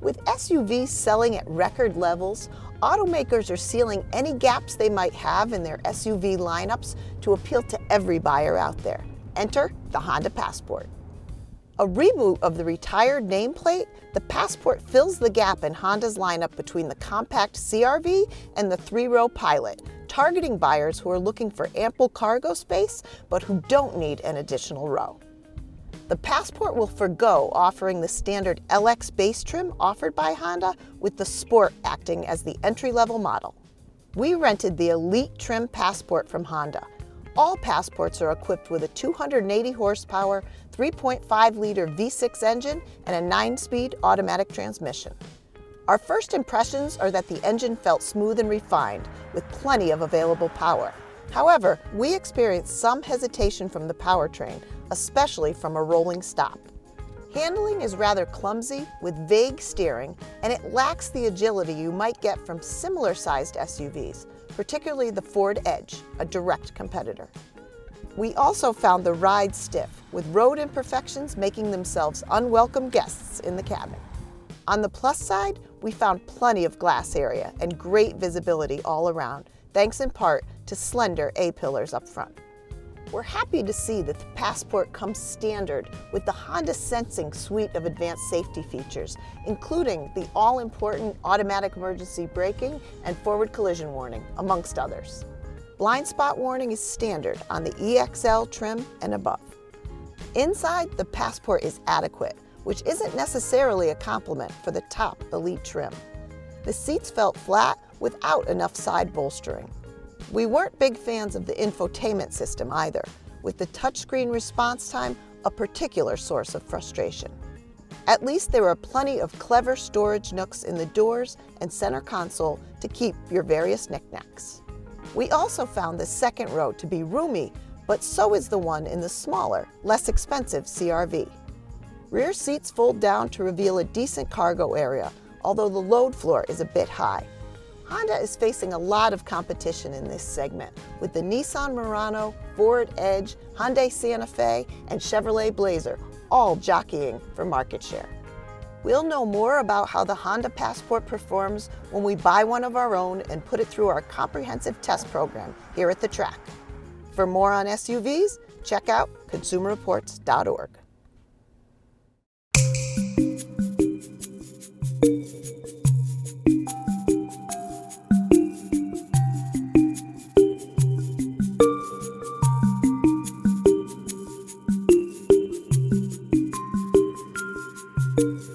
With SUVs selling at record levels, automakers are sealing any gaps they might have in their SUV lineups to appeal to every buyer out there. Enter the Honda Passport. A reboot of the retired nameplate, the Passport fills the gap in Honda's lineup between the compact CR-V and the three-row Pilot, targeting buyers who are looking for ample cargo space but who don't need an additional row. The Passport will forgo offering the standard LX base trim offered by Honda, with the Sport acting as the entry-level model. We rented the Elite Trim Passport from Honda. All Passports are equipped with a 280 horsepower, 3.5-liter V6 engine and a 9-speed automatic transmission. Our first impressions are that the engine felt smooth and refined, with plenty of available power. However, we experienced some hesitation from the powertrain, especially from a rolling stop. Handling is rather clumsy, with vague steering, and it lacks the agility you might get from similar-sized SUVs, particularly the Ford Edge, a direct competitor. We also found the ride stiff, with road imperfections making themselves unwelcome guests in the cabin. On the plus side, we found plenty of glass area and great visibility all around, thanks in part to slender A-pillars up front. We're happy to see that the Passport comes standard with the Honda Sensing suite of advanced safety features, including the all-important automatic emergency braking and forward collision warning, amongst others. Blind spot warning is standard on the EXL trim and above. Inside, the Passport is adequate, which isn't necessarily a compliment for the top Elite trim. The seats felt flat without enough side bolstering. We weren't big fans of the infotainment system either, with the touchscreen response time a particular source of frustration. At least there are plenty of clever storage nooks in the doors and center console to keep your various knickknacks. We also found the second row to be roomy, but so is the one in the smaller, less expensive CR-V. Rear seats fold down to reveal a decent cargo area, although the load floor is a bit high. Honda is facing a lot of competition in this segment, with the Nissan Murano, Ford Edge, Hyundai Santa Fe, and Chevrolet Blazer all jockeying for market share. We'll know more about how the Honda Passport performs when we buy one of our own and put it through our comprehensive test program here at the track. For more on SUVs, check out consumerreports.org. Thank you.